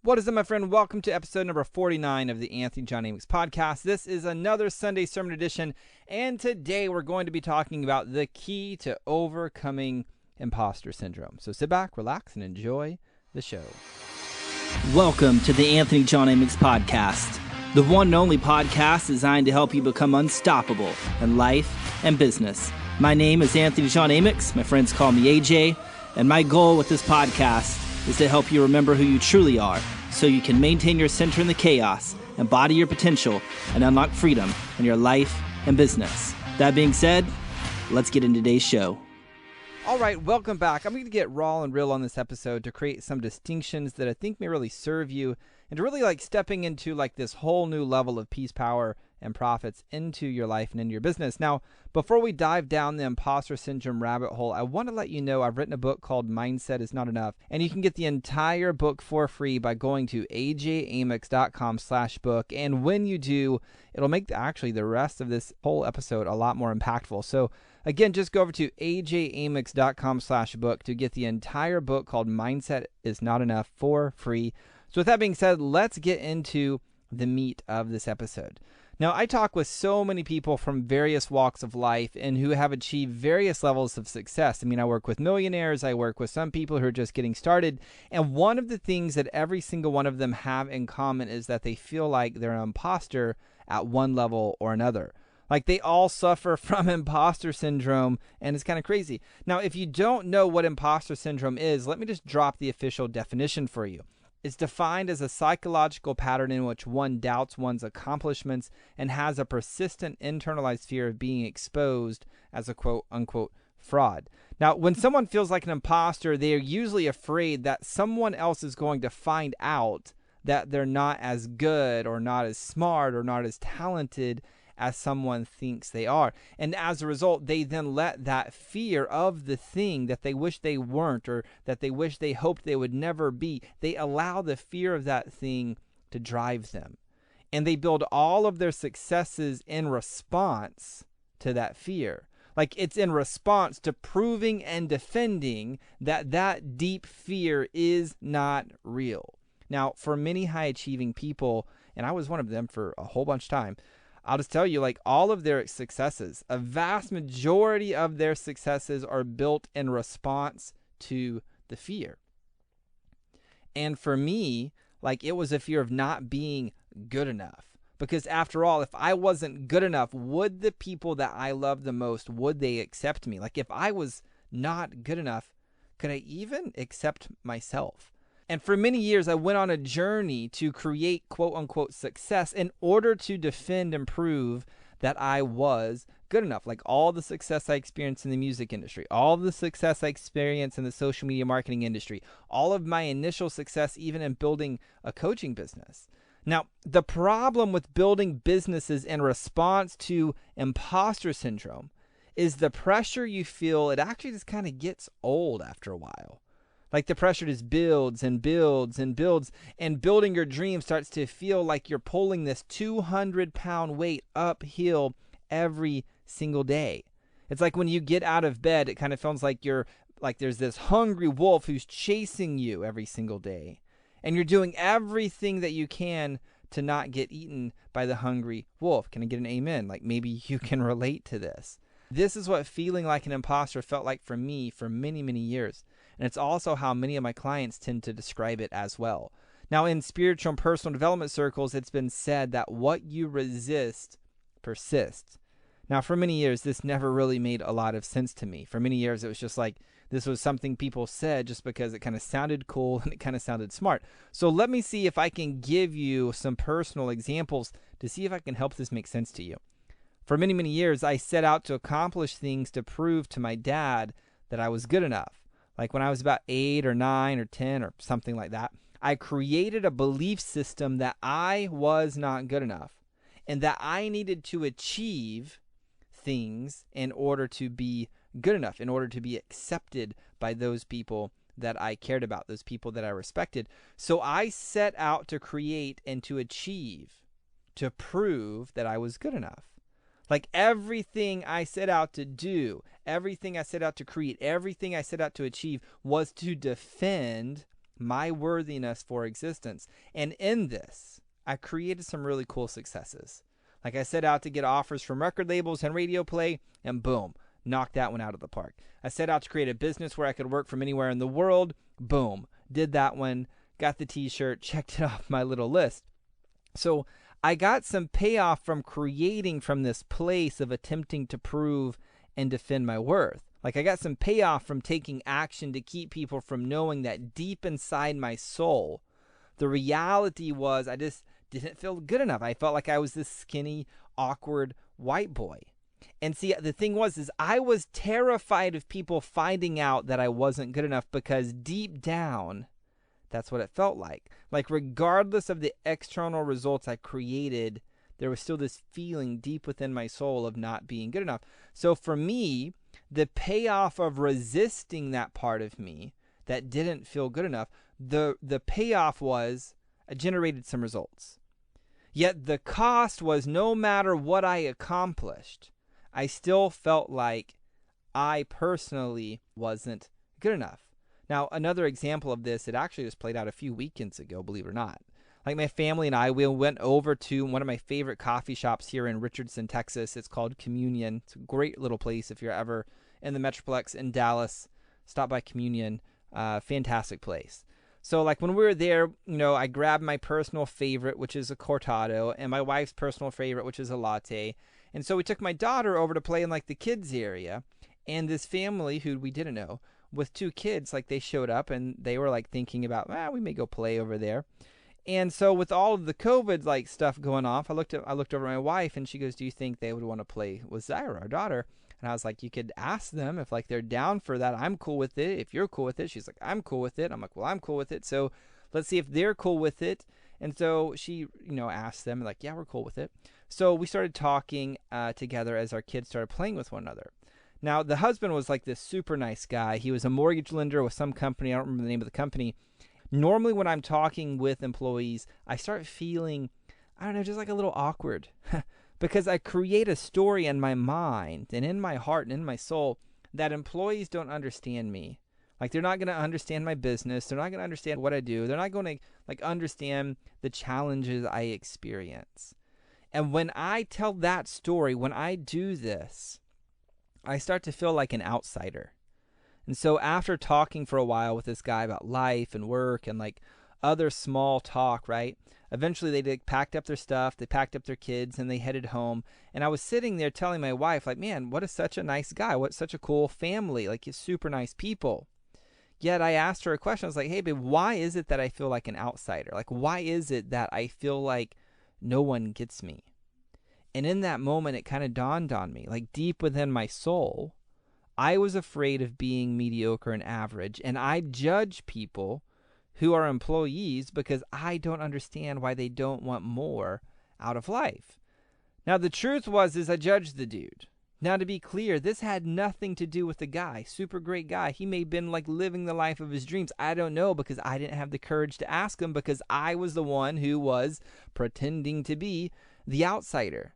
What is up, my friend? Welcome to episode number 49 of the Anthony John Amick podcast. This is another Sunday sermon edition, and today we're going to be talking about the key to overcoming imposter syndrome. So sit back, relax, and enjoy the show. Welcome to the Anthony John Amick podcast, the one and only podcast designed to help you become unstoppable in life and business. My name is Anthony John Amick. My friends call me AJ, and my goal with this podcast is to help you remember who you truly are so you can maintain your center in the chaos, embody your potential, and unlock freedom in your life and business. That being said, let's get into today's show. All right, welcome back. I'm going to get raw and real on this episode to create some distinctions that I think may really serve you and to really stepping into this whole new level of peace, power, and profits into your life and into your business. Now, before we dive down the imposter syndrome rabbit hole, I want to let you know I've written a book called Mindset is Not Enough, and you can get the entire book for free by going to ajamix.com/book. And when you do, it'll make the rest of this whole episode a lot more impactful. So again, just go over to ajamix.com/book to get the entire book called Mindset is Not Enough for free. So with that being said, let's get into the meat of this episode. Now, I talk with so many people from various walks of life and who have achieved various levels of success. I work with millionaires, I work with some people who are just getting started, and one of the things that every single one of them have in common is that they feel like they're an imposter at one level or another. They all suffer from imposter syndrome, and it's kind of crazy. Now, if you don't know what imposter syndrome is, let me just drop the official definition for you. It's defined as a psychological pattern in which one doubts one's accomplishments and has a persistent internalized fear of being exposed as a quote-unquote fraud. Now, when someone feels like an imposter, they are usually afraid that someone else is going to find out that they're not as good or not as smart or not as talented as someone thinks they are. And as a result, they then let that fear of the thing that they wish they weren't or that they wish they hoped they would never be, they allow the fear of that thing to drive them. And they build all of their successes in response to that fear. It's in response to proving and defending that that deep fear is not real. Now, for many high-achieving people, and I was one of them for a whole bunch of time, I'll just tell you, all of their successes, a vast majority of their successes are built in response to the fear. And for me, it was a fear of not being good enough. Because after all, if I wasn't good enough, would the people that I love the most, would they accept me? If I was not good enough, could I even accept myself? And for many years, I went on a journey to create quote-unquote success in order to defend and prove that I was good enough. All the success I experienced in the music industry, all the success I experienced in the social media marketing industry, all of my initial success even in building a coaching business. Now, the problem with building businesses in response to imposter syndrome is the pressure you feel, it actually just kind of gets old after a while. The pressure just builds and builds and builds, and building your dream starts to feel like you're pulling this 200-pound weight uphill every single day. It's when you get out of bed, it kind of feels like there's this hungry wolf who's chasing you every single day. And you're doing everything that you can to not get eaten by the hungry wolf. Can I get an amen? Maybe you can relate to this. This is what feeling like an imposter felt like for me for many, many years. And it's also how many of my clients tend to describe it as well. Now, in spiritual and personal development circles, it's been said that what you resist persists. Now, for many years, this never really made a lot of sense to me. For many years, it was just this was something people said just because it kind of sounded cool and it kind of sounded smart. So let me see if I can give you some personal examples to see if I can help this make sense to you. For many, many years, I set out to accomplish things to prove to my dad that I was good enough. When I was about 8 or 9 or 10 or something like that, I created a belief system that I was not good enough and that I needed to achieve things in order to be good enough, in order to be accepted by those people that I cared about, those people that I respected. So I set out to create and to achieve, to prove that I was good enough. Everything I set out to do, everything I set out to create, everything I set out to achieve was to defend my worthiness for existence. And in this, I created some really cool successes. Like I set out to get offers from record labels and radio play, and boom, knocked that one out of the park. I set out to create a business where I could work from anywhere in the world. Boom, did that one, got the t-shirt, checked it off my little list. So I got some payoff from creating from this place of attempting to prove and defend my worth. Like I got some payoff from taking action to keep people from knowing that deep inside my soul, the reality was I just didn't feel good enough. I felt like I was this skinny, awkward white boy. And see, the thing was, is I was terrified of people finding out that I wasn't good enough, because deep down, that's what it felt like. Like regardless of the external results I created, there was still this feeling deep within my soul of not being good enough. So for me, the payoff of resisting that part of me that didn't feel good enough, the payoff was I generated some results. Yet the cost was no matter what I accomplished, I still felt like I personally wasn't good enough. Now, another example of this, it actually just played out a few weekends ago, believe it or not. Like my family and I, we went over to one of my favorite coffee shops here in Richardson, Texas. It's called Communion. It's a great little place if you're ever in the Metroplex in Dallas. Stop by Communion. Fantastic place. So like when we were there, I grabbed my personal favorite, which is a cortado, and my wife's personal favorite, which is a latte. And so we took my daughter over to play in like the kids area, and this family who we didn't know with two kids, like they showed up and they were like thinking about, we may go play over there. And so with all of the COVID like stuff going off, I looked over at my wife and she goes, "Do you think they would want to play with Zyra, our daughter?" And I was like, "You could ask them if like they're down for that. I'm cool with it. If you're cool with it." She's like, "I'm cool with it." I'm like, "Well, I'm cool with it. So let's see if they're cool with it." And so she, asked them, like, "Yeah, we're cool with it." So we started talking together as our kids started playing with one another. Now, the husband was like this super nice guy. He was a mortgage lender with some company. I don't remember the name of the company. Normally when I'm talking with employees, I start feeling, I don't know, just like a little awkward because I create a story in my mind and in my heart and in my soul that employees don't understand me. Like they're not going to understand my business. They're not going to understand what I do. They're not going to like understand the challenges I experience. And when I tell that story, when I do this, I start to feel like an outsider. And so after talking for a while with this guy about life and work and like other small talk, right? Eventually they packed up their stuff, they packed up their kids, and they headed home. And I was sitting there telling my wife, like, man, what is such a nice guy? What's such a cool family? Like, he's super nice people. Yet I asked her a question. I was like, hey, babe, why is it that I feel like an outsider? Like, why is it that I feel like no one gets me? And in that moment, it kind of dawned on me, like deep within my soul, I was afraid of being mediocre and average, and I judge people who are employees because I don't understand why they don't want more out of life. Now, the truth is I judged the dude. Now, to be clear, this had nothing to do with the guy. Super great guy. He may have been like living the life of his dreams. I don't know, because I didn't have the courage to ask him, because I was the one who was pretending to be the outsider.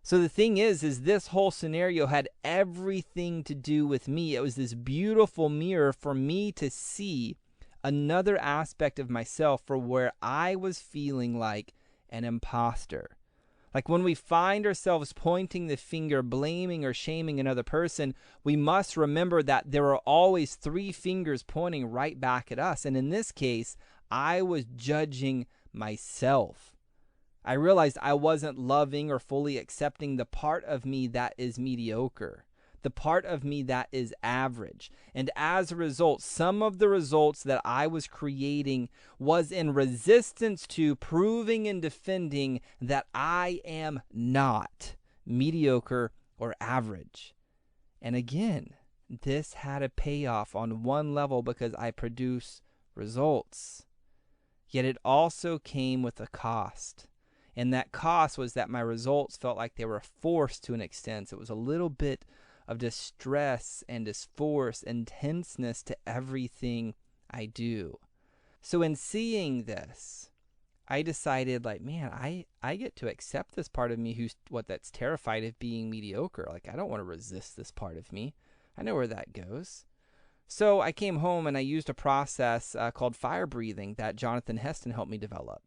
So the thing is this whole scenario had everything to do with me. It was this beautiful mirror for me to see another aspect of myself for where I was feeling like an imposter. Like when we find ourselves pointing the finger, blaming or shaming another person, we must remember that there are always three fingers pointing right back at us. And in this case, I was judging myself. I realized I wasn't loving or fully accepting the part of me that is mediocre, the part of me that is average. And as a result, some of the results that I was creating was in resistance to proving and defending that I am not mediocre or average. And again, this had a payoff on one level because I produce results. Yet it also came with a cost. And that cost was that my results felt like they were forced to an extent. So it was a little bit of distress and disforce and tenseness to everything I do. So in seeing this, I decided like, man, I get to accept this part of me that's terrified of being mediocre. Like, I don't want to resist this part of me. I know where that goes. So I came home and I used a process called fire breathing that Jonathan Heston helped me develop.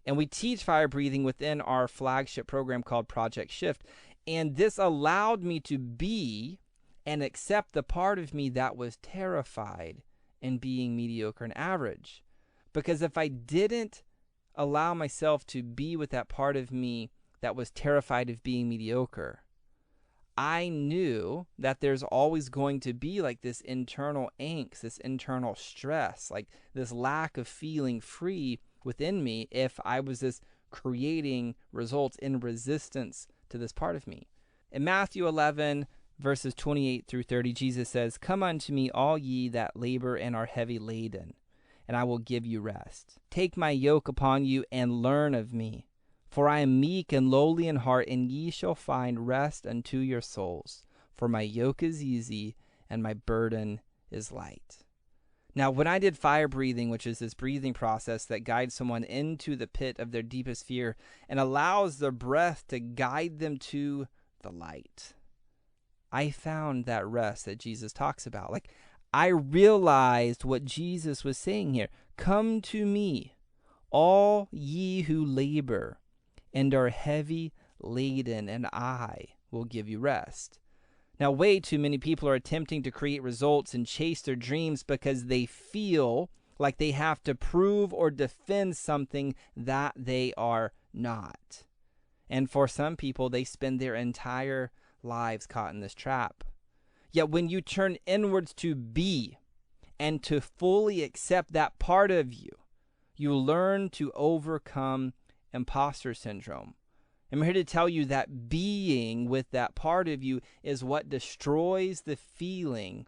And we teach fire breathing within our flagship program called Project Shift. And this allowed me to be and accept the part of me that was terrified in being mediocre and average. Because if I didn't allow myself to be with that part of me that was terrified of being mediocre, I knew that there's always going to be like this internal angst, this internal stress, like this lack of feeling free within me if I was just creating results in resistance to this part of me. In Matthew 11, verses 28 through 30, Jesus says, "Come unto me, all ye that labor and are heavy laden, and I will give you rest. Take my yoke upon you and learn of me. For I am meek and lowly in heart, and ye shall find rest unto your souls. For my yoke is easy, and my burden is light." Now, when I did fire breathing, which is this breathing process that guides someone into the pit of their deepest fear and allows the breath to guide them to the light, I found that rest that Jesus talks about. Like, I realized what Jesus was saying here. Come to me, all ye who labor and are heavy laden, and I will give you rest. Now, way too many people are attempting to create results and chase their dreams because they feel like they have to prove or defend something that they are not. And for some people, they spend their entire lives caught in this trap. Yet when you turn inwards to be and to fully accept that part of you, you learn to overcome imposter syndrome. I'm here to tell you that being with that part of you is what destroys the feeling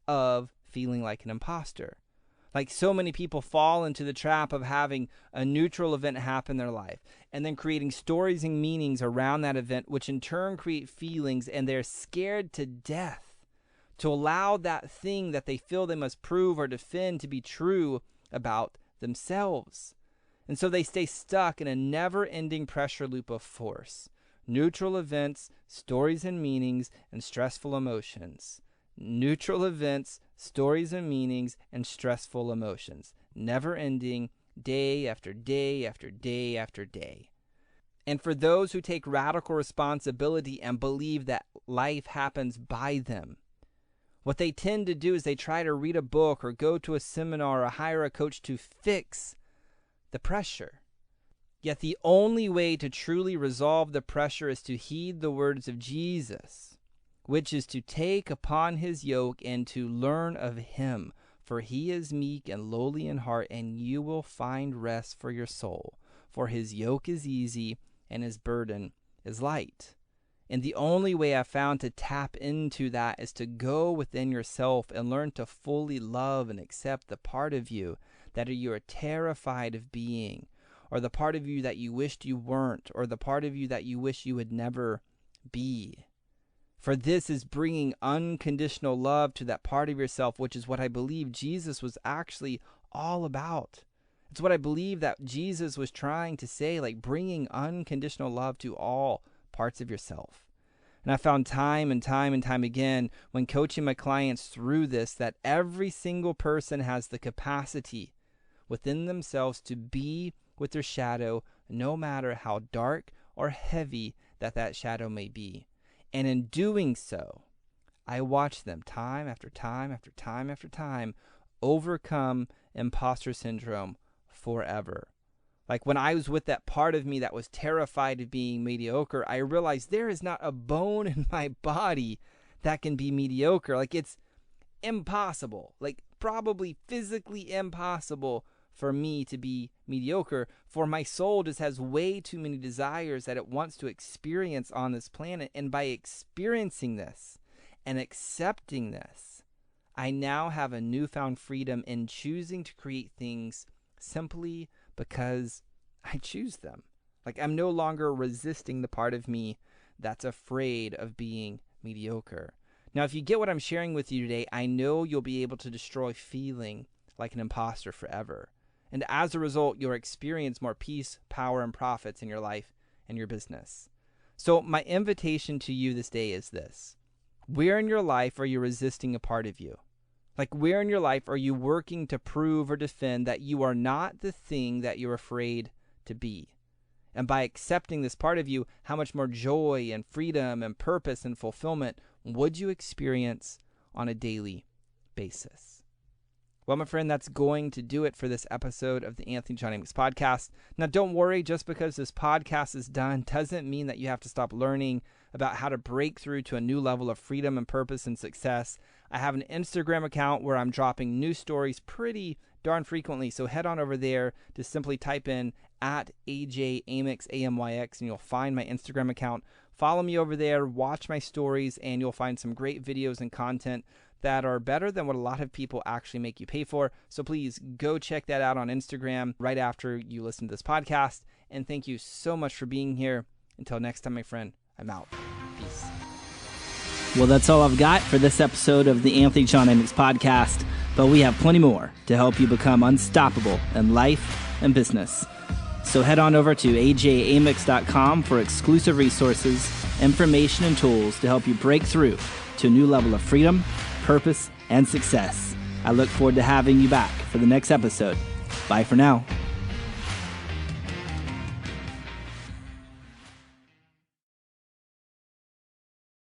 of feeling like an imposter. Like, so many people fall into the trap of having a neutral event happen in their life and then creating stories and meanings around that event, which in turn create feelings, and they're scared to death to allow that thing that they feel they must prove or defend to be true about themselves. And so they stay stuck in a never-ending pressure loop of force. Neutral events, stories and meanings, and stressful emotions. Neutral events, stories and meanings, and stressful emotions. Never-ending, day after day after day after day. And for those who take radical responsibility and believe that life happens by them, what they tend to do is they try to read a book or go to a seminar or hire a coach to fix the pressure. Yet the only way to truly resolve the pressure is to heed the words of Jesus, which is to take upon his yoke and to learn of him. For he is meek and lowly in heart, and you will find rest for your soul. For his yoke is easy and his burden is light. And the only way I've found to tap into that is to go within yourself and learn to fully love and accept the part of you that you are terrified of being, or the part of you that you wished you weren't, or the part of you that you wish you would never be. For this is bringing unconditional love to that part of yourself, which is what I believe Jesus was actually all about. It's what I believe that Jesus was trying to say, like bringing unconditional love to all parts of yourself. And I found time and time and time again when coaching my clients through this, that every single person has the capacity within themselves to be with their shadow, no matter how dark or heavy that shadow may be. And in doing so, I watch them time after time after time after time overcome imposter syndrome forever. Like, when I was with that part of me that was terrified of being mediocre, I realized there is not a bone in my body that can be mediocre. Like, it's impossible, like probably physically impossible for me to be mediocre, for my soul just has way too many desires that it wants to experience on this planet. And by experiencing this and accepting this, I now have a newfound freedom in choosing to create things simply because I choose them. Like, I'm no longer resisting the part of me that's afraid of being mediocre. Now, if you get what I'm sharing with you today, I know you'll be able to destroy feeling like an imposter forever. And as a result, you'll experience more peace, power, and profits in your life and your business. So my invitation to you this day is this: where in your life are you resisting a part of you? Like, where in your life are you working to prove or defend that you are not the thing that you're afraid to be? And by accepting this part of you, how much more joy and freedom and purpose and fulfillment would you experience on a daily basis? Well, my friend, that's going to do it for this episode of the Anthony John Amick podcast. Now, don't worry, just because this podcast is done doesn't mean that you have to stop learning about how to break through to a new level of freedom and purpose and success. I have an Instagram account where I'm dropping new stories pretty darn frequently, so head on over there to simply type in @AJAmyx, AMYX, and you'll find my Instagram account. Follow me over there, watch my stories, and you'll find some great videos and content that are better than what a lot of people actually make you pay for. So please go check that out on Instagram right after you listen to this podcast. And thank you so much for being here. Until next time, my friend, I'm out. Peace. Well, that's all I've got for this episode of the Anthony John Amick podcast, but we have plenty more to help you become unstoppable in life and business. So head on over to ajamyx.com for exclusive resources, information, and tools to help you break through to a new level of freedom, purpose, and success. I look forward to having you back for the next episode. Bye for now.